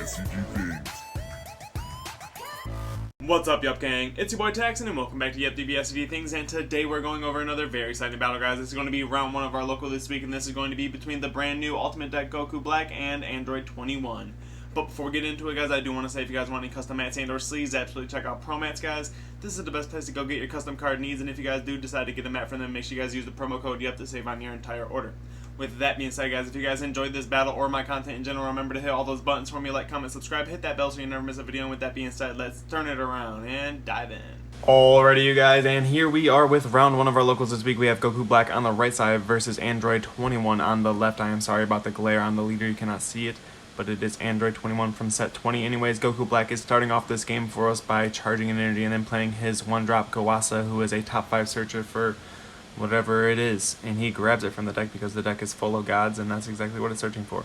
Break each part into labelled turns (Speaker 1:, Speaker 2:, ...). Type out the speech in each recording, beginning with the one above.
Speaker 1: DBSCG things.
Speaker 2: What's up, Yuhp gang? It's your boy Taxon, and welcome back to Yuhp DBSCG Things, and today we're going over another very exciting battle, guys. This is going to be round 1 of our local this week, and this is going to be between the brand new Ultimate Deck Goku Black and Android 21. But before we get into it, guys, I do want to say if you guys want any custom mats and or sleeves, absolutely check out Promats, guys. This is the best place to go get your custom card needs, and if you guys do decide to get a mat from them, make sure you guys use the promo code Yuhp to save on your entire order. With that being said, guys, if you guys enjoyed this battle or my content in general, remember to hit all those buttons for me, like, comment, subscribe, hit that bell so you never miss a video. And with that being said, let's turn it around and dive in. Alrighty, you guys, and here we are with round 1 of our locals this week. We have Goku Black on the right side versus Android 21 on the left. I am sorry about the glare on the leader, you cannot see it, but it is Android 21 from set 20. Anyways, Goku Black is starting off this game for us by charging an energy and then playing his 1-drop Kawasa, who is a top 5 searcher for whatever it is, and he grabs it from the deck because the deck is full of gods, and that's exactly what it's searching for.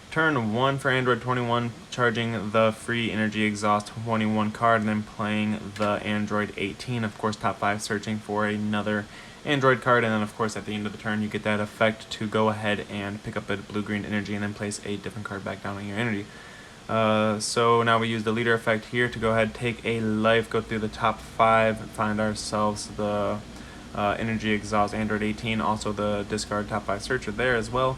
Speaker 2: Turn 1 for Android 21, charging the free energy exhaust 21 card, and then playing the Android 18, of course top 5, searching for another Android card, and then of course at the end of the turn you get that effect to go ahead and pick up a blue-green energy and then place a different card back down on your energy. So now we use the leader effect here to go ahead, take a life, go through the top 5, find ourselves the energy exhaust Android 18, also the discard top 5 searcher there as well.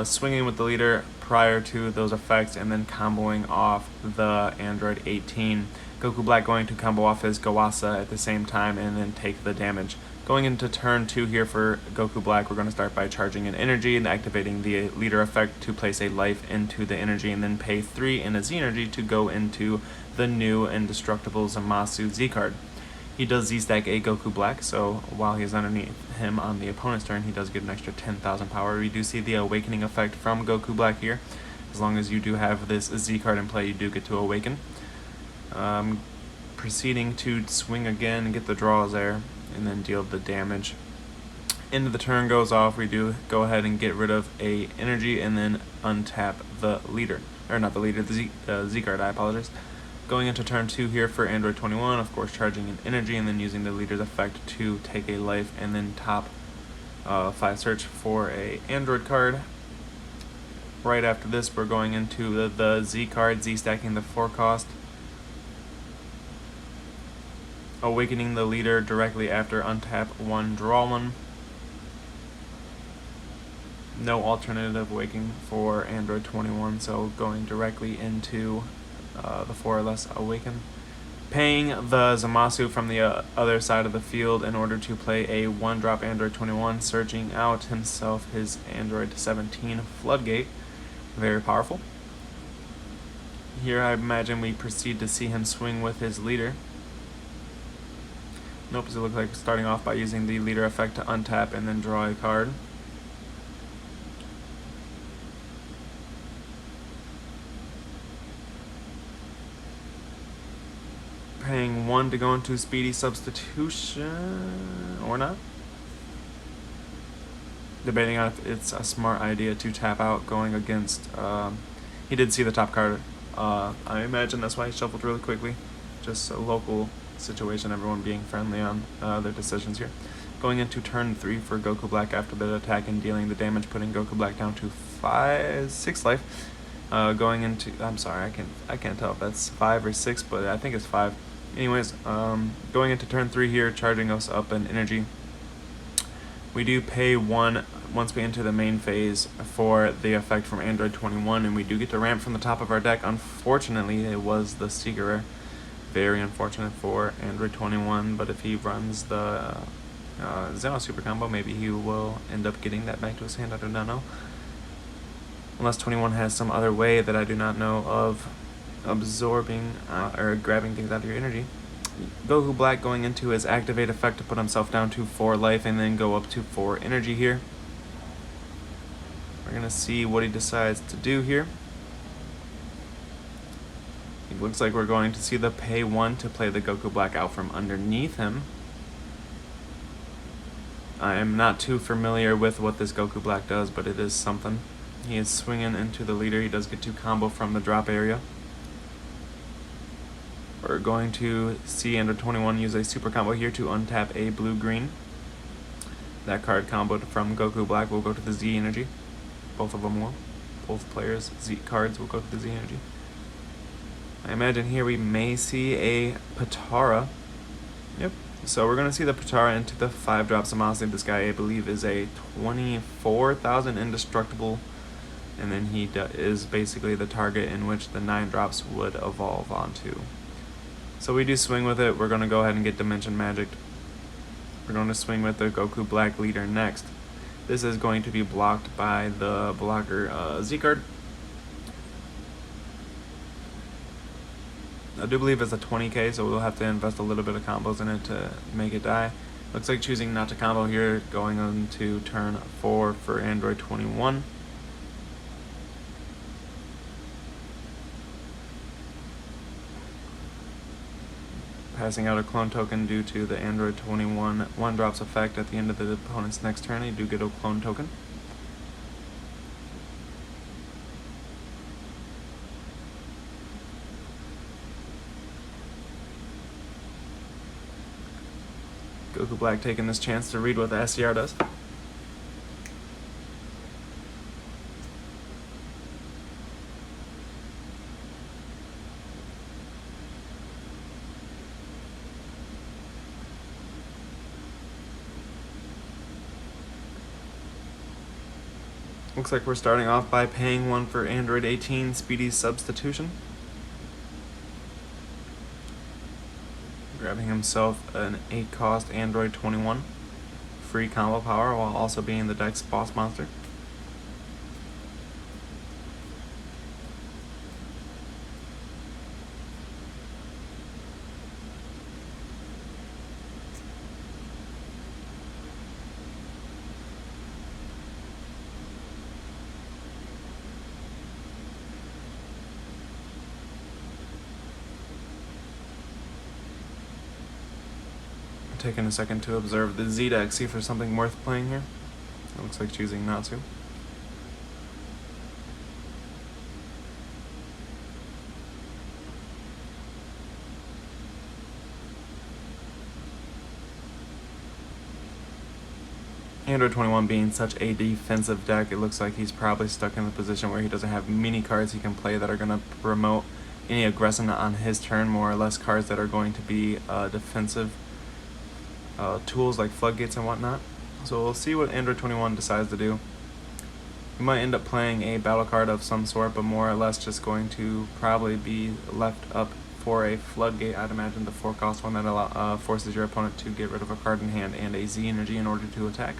Speaker 2: Swinging with the leader prior to those effects and then comboing off the Android 18. Goku Black going to combo off his Kawasa at the same time and then take the damage. Going into turn 2 here for Goku Black, we're going to start by charging an energy and activating the leader effect to place a life into the energy and then pay 3 in a Z energy to go into the new indestructible Zamasu Z card. He does Z-stack a Goku Black, so while he's underneath him on the opponent's turn, he does get an extra 10,000 power. We do see the awakening effect from Goku Black here. As long as you do have this Z card in play, you do get to awaken. Proceeding to swing again, get the draws there, and then deal the damage. End of the turn goes off, we do go ahead and get rid of a energy and then untap the leader. Or not the leader, the Z card, I apologize. Going into turn 2 here for Android 21, of course charging an energy and then using the leader's effect to take a life and then top 5 search for a Android card. Right after this we're going into the Z card, Z stacking the 4 cost. Awakening the leader directly after untap 1, draw 1. No alternative awakening for Android 21, so going directly into the 4 or less awaken. Paying the Zamasu from the other side of the field in order to play a 1-drop Android 21, searching out himself his Android 17 Floodgate. Very powerful. Here I imagine we proceed to see him swing with his leader. Nope, it looks like starting off by using the leader effect to untap and then draw a card. Paying 1 to go into speedy substitution, or not. Debating on if it's a smart idea to tap out going against, he did see the top card. I imagine that's why he shuffled really quickly. Just a local situation, everyone being friendly on their decisions here. Going into turn 3 for Goku Black after the attack and dealing the damage, putting Goku Black down to 6 life. Going into, I'm sorry, I can't tell if that's 5 or 6, but I think it's 5. Anyways, going into turn 3 here, charging us up an energy. We do pay 1 once we enter the main phase for the effect from Android 21, and we do get to ramp from the top of our deck. Unfortunately, it was the Seeker. Very unfortunate for Android 21, but if he runs the Zeno Super Combo, maybe he will end up getting that back to his hand, I do not know. Unless 21 has some other way that I do not know of absorbing or grabbing things out of your energy. Goku Black going into his activate effect to put himself down to 4 life and then go up to 4 energy here. We're gonna see what he decides to do here. It looks like we're going to see the pay 1 to play the Goku Black out from underneath him. I am not too familiar with what this Goku Black does, but it is something. He is swinging into the leader. He does get to combo from the drop area. We're going to see Android 21 use a super combo here to untap a blue-green. That card comboed from Goku Black will go to the Z energy. Both of them will. Both players' Z cards will go to the Z energy. I imagine here we may see a Patara. Yep. So we're going to see the Patara into the 5-drop Samasi. This guy, I believe, is a 24,000 indestructible. And then he is basically the target in which the 9 drops would evolve onto. So we do swing with it. We're going to go ahead and get Dimension Magicked. We're going to swing with the Goku Black leader next. This is going to be blocked by the blocker Z card. I do believe it's a 20k, so we'll have to invest a little bit of combos in it to make it die. Looks like choosing not to combo here, going on to turn 4 for Android 21. Passing out a clone token due to the Android 21 1-drops effect at the end of the opponent's next turn. You do get a clone token. Goku Black taking this chance to read what the SCR does. Looks like we're starting off by paying 1 for Android 18 Speedy Substitution. Grabbing himself an 8-cost Android 21. Free combo power while also being the deck's boss monster. Taking a second to observe the Z deck, see if there's something worth playing here. It looks like choosing not to. Android 21 being such a defensive deck, it looks like he's probably stuck in a position where he doesn't have many cards he can play that are going to promote any aggression on his turn, more or less cards that are going to be defensive tools like floodgates and whatnot. So we'll see what Android 21 decides to do. He might end up playing a battle card of some sort, but more or less just going to probably be left up for a floodgate. I'd imagine the 4-cost one that forces your opponent to get rid of a card in hand and a Z energy in order to attack.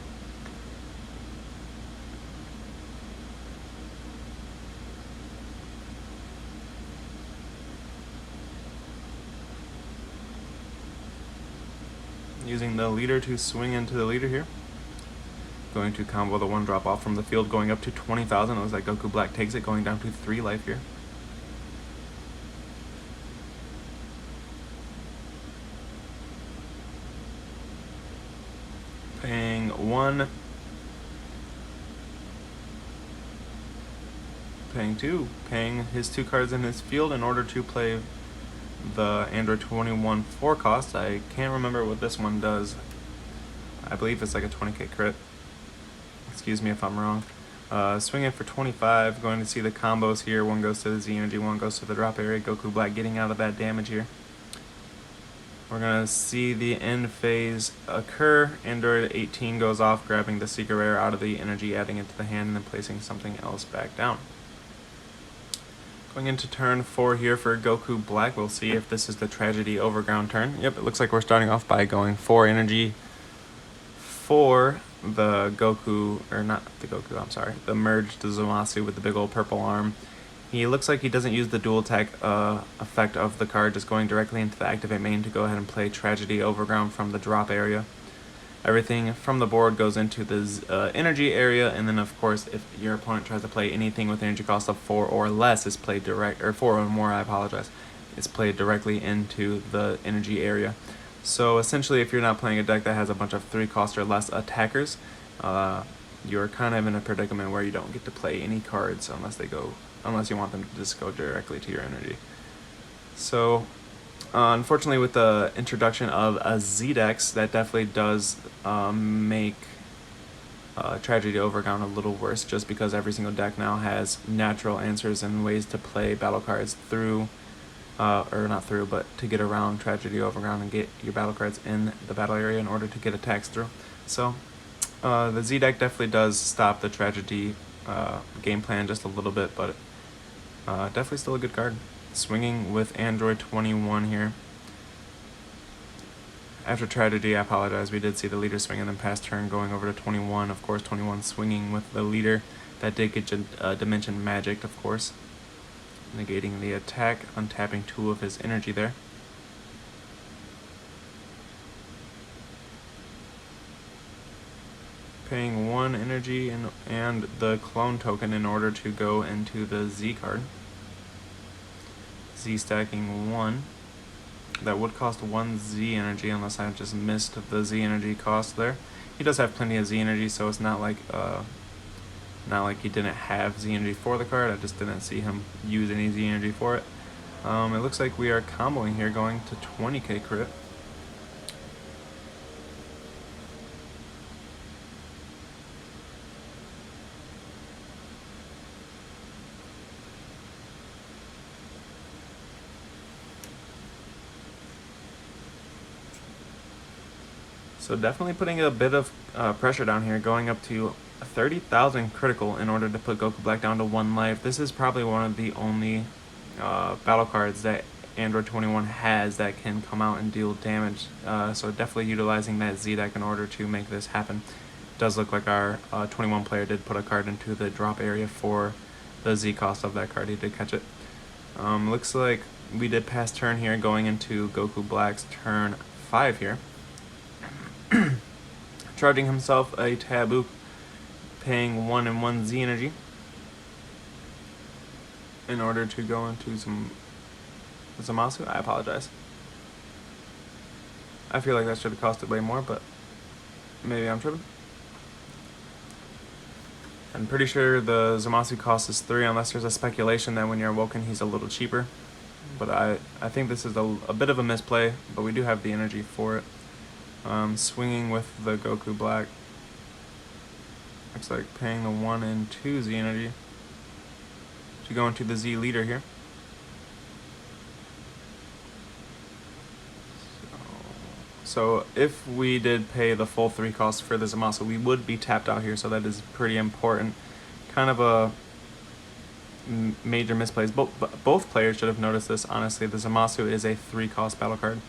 Speaker 2: Using the leader to swing into the leader here. Going to combo the 1-drop off from the field, going up to 20,000. It looks like Goku Black takes it, going down to 3 life here. Paying 1. Paying 2. Paying his 2 cards in his field in order to play the Android 21 4-cost. I can't remember what this one does. I believe it's like a 20k crit. Excuse me if I'm wrong. Swinging for 25, going to see the combos here. 1 goes to the Z energy, 1 goes to the drop area. Goku Black getting out of that damage here. We're going to see the end phase occur. Android 18 goes off, grabbing the secret rare out of the energy, adding it to the hand, and then placing something else back down. Going into turn 4 here for Goku Black. We'll see if this is the Tragedy Overground turn. Yep, it looks like we're starting off by going 4 energy for the Goku, or not the Goku, I'm sorry, the merged Zamasu with the big old purple arm. He looks like he doesn't use the dual attack effect of the card, just going directly into the activate main to go ahead and play Tragedy Overground from the drop area. Everything from the board goes into the energy area, and then of course if your opponent tries to play anything with energy cost of 4 or less, is played direct, or 4 or more, I apologize, it's played directly into the energy area. So essentially, if you're not playing a deck that has a bunch of 3-cost or less attackers, you're kind of in a predicament where you don't get to play any cards unless you want them to just go directly to your energy. So unfortunately, with the introduction of a Z-Dex, that definitely does make Tragedy Overground a little worse, just because every single deck now has natural answers and ways to play battle cards through or not through, but to get around Tragedy Overground and get your battle cards in the battle area in order to get attacks through. So the Z deck definitely does stop the Tragedy game plan just a little bit, but definitely still a good card. Swinging with Android 21 here. After Tragedy, I apologize, we did see the leader swing and then pass turn going over to 21. Of course, 21 swinging with the leader. That did get Dimension Magic, of course. Negating the attack, untapping 2 of his energy there. Paying 1 energy and the clone token in order to go into the Z card. Z stacking 1. That would cost 1 Z energy unless I just missed the Z energy cost there. He does have plenty of Z energy, so it's not like he didn't have Z energy for the card. I just didn't see him use any Z energy for it. It looks like we are comboing here, going to 20k crit. So definitely putting a bit of pressure down here, going up to 30,000 critical in order to put Goku Black down to 1 life. This is probably one of the only battle cards that Android 21 has that can come out and deal damage. So definitely utilizing that Z deck in order to make this happen. It does look like our 21 player did put a card into the drop area for the Z cost of that card. He did catch it. Looks like we did pass turn here, going into Goku Black's turn 5 here. Charging himself a Taboo, paying 1 and 1 Z energy in order to go into some Zamasu. I apologize. I feel like that should have costed way more, but maybe I'm tripping. I'm pretty sure the Zamasu cost is 3 unless there's a speculation that when you're awoken he's a little cheaper. But I think this is a bit of a misplay, but we do have the energy for it. Swinging with the Goku Black. Looks like paying the 1 and 2 Z energy to go into the Z leader here. So if we did pay the full 3 costs for the Zamasu, we would be tapped out here, so that is pretty important. Kind of a major misplays. Both players should have noticed this, honestly. The Zamasu is a 3-cost battle card.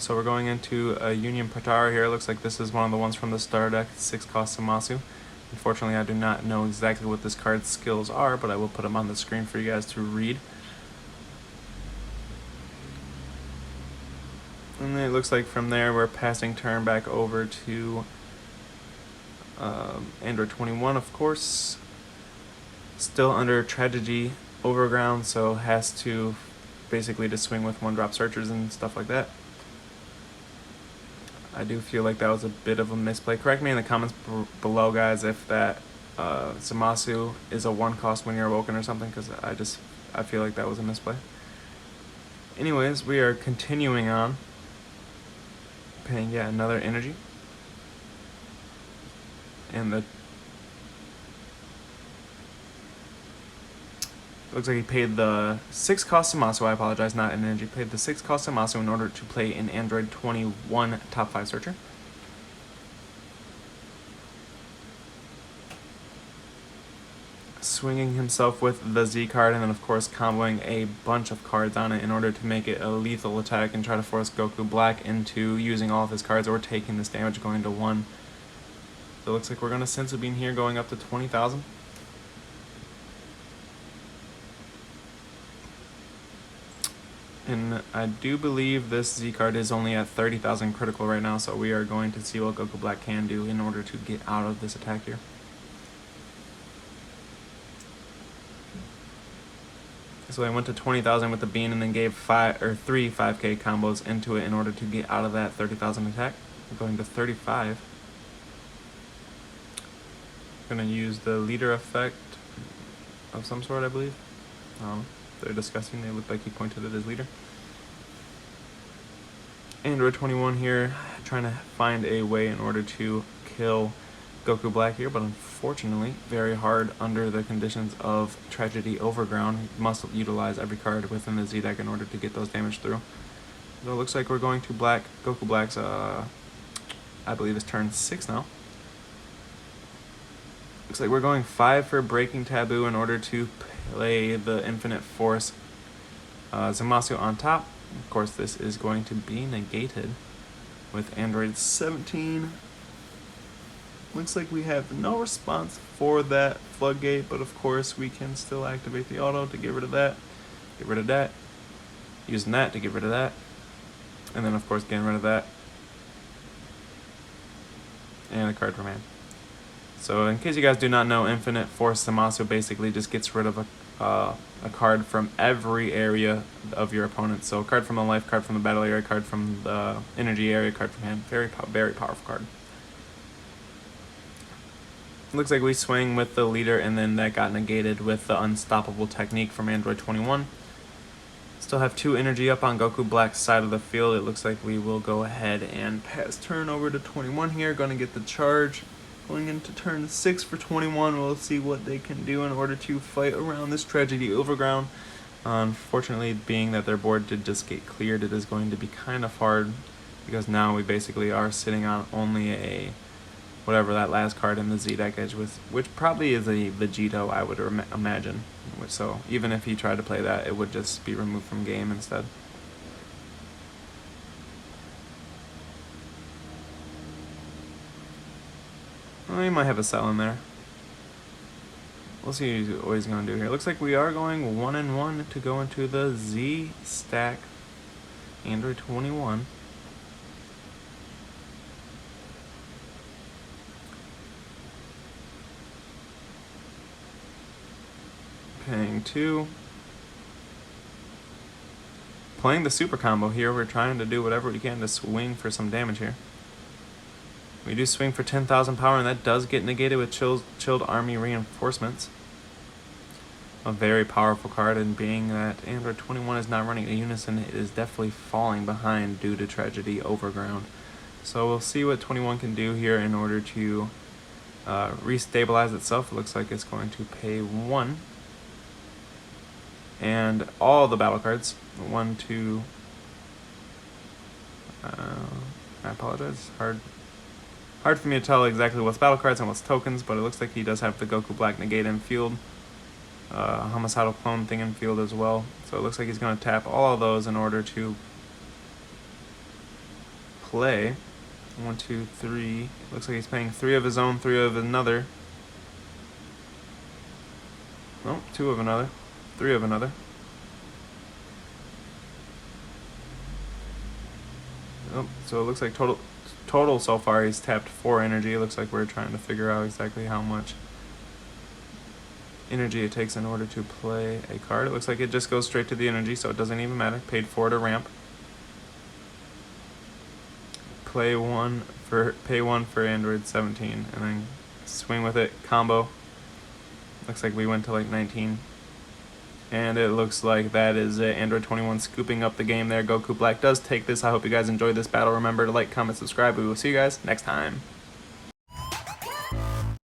Speaker 2: So we're going into a Union Patara here. Looks like this is one of the ones from the star deck, 6-cost Zamasu. Unfortunately, I do not know exactly what this card's skills are, but I will put them on the screen for you guys to read. And then it looks like from there we're passing turn back over to Android 21, of course. Still under Tragedy Overground, so has to basically just swing with 1-drop searchers and stuff like that. I do feel like that was a bit of a misplay. Correct me in the comments below, guys, if that Zamasu is a 1-cost when you're awoken or something, because I feel like that was a misplay. Anyways, we are continuing on. Paying yet another energy. And the looks like he paid the 6-cost Zamasu, I apologize, not an energy. Paid the 6-cost Zamasu in order to play an Android 21 top 5 searcher. Swinging himself with the Z card, and then of course comboing a bunch of cards on it in order to make it a lethal attack and try to force Goku Black into using all of his cards or taking this damage going to 1. So it looks like we're going to Senzu Bean here, going up to 20,000. And I do believe this Z card is only at 30,000 critical right now, so we are going to see what Goku Black can do in order to get out of this attack here. So I went to 20,000 with the bean and then gave 3 5k combos into it in order to get out of that 30,000 attack. We're going to 35. I'm going to use the leader effect of some sort, I believe. They're discussing, they look like he pointed it as leader. Android 21 here, trying to find a way in order to kill Goku Black here, but unfortunately very hard under the conditions of Tragedy Overground. You must utilize every card within the Z deck in order to get those damage through. So it looks like we're going to Black. Goku Black's, I believe, is turn 6 now. Looks like we're going 5 for Breaking Taboo in order to play the Infinite Force Zamasu on top. Of course, this is going to be negated with Android 17. Looks like we have no response for that floodgate, but of course we can still activate the auto to get rid of that, using that to get rid of that, and then of course getting rid of that, and a card from hand. So in case you guys do not know, Infinite Force Zamasu basically just gets rid of a card from every area of your opponent. So a card from the life, card from the battle area, card from the energy area, card from hand. Very powerful card. Looks like we swing with the leader, and then that got negated with the unstoppable technique from Android 21. Still have 2 energy up on Goku Black's side of the field. It looks like we will go ahead and pass turn over to 21 here. Going to get the charge. Going into turn 6 for 21, we'll see what they can do in order to fight around this Tragedy Overground. Unfortunately, being that their board did just get cleared, it is going to be kind of hard, because now we basically are sitting on only a whatever that last card in the Z deck edge with, which probably is a Vegito, I would imagine. So even if he tried to play that, it would just be removed from game instead. Well, he might have a cell in there. We'll see what he's going to do here. Looks like we are going 1-1 to go into the Z stack Android 21. Paying 2. Playing the super combo here. We're trying to do whatever we can to swing for some damage here. We do swing for 10,000 power, and that does get negated with Chilled Army Reinforcements. A very powerful card, and being that Android 21 is not running a unison, it is definitely falling behind due to Tragedy Overground. So we'll see what 21 can do here in order to restabilize itself. It looks like it's going to pay 1. And all the battle cards, 1, 2, I apologize, hard for me to tell exactly what's battle cards and what's tokens, but it looks like he does have the Goku Black negate in field, homicidal clone thing in field as well. So it looks like he's going to tap all of those in order to play 1, 2, 3. Looks like he's playing 3 of his own, 3 of another. No, 2 of another, 3 of another. Oh, so it looks like total so far he's tapped 4 energy. It looks like we're trying to figure out exactly how much energy it takes in order to play a card. It looks like it just goes straight to the energy, so it doesn't even matter. Paid 4 to ramp. Pay 1 for Android 17, and then swing with it, combo. Looks like we went to like 19. And it looks like that is it. Android 21 scooping up the game there. Goku Black does take this. I hope you guys enjoyed this battle. Remember to like, comment, subscribe. We will see you guys next time.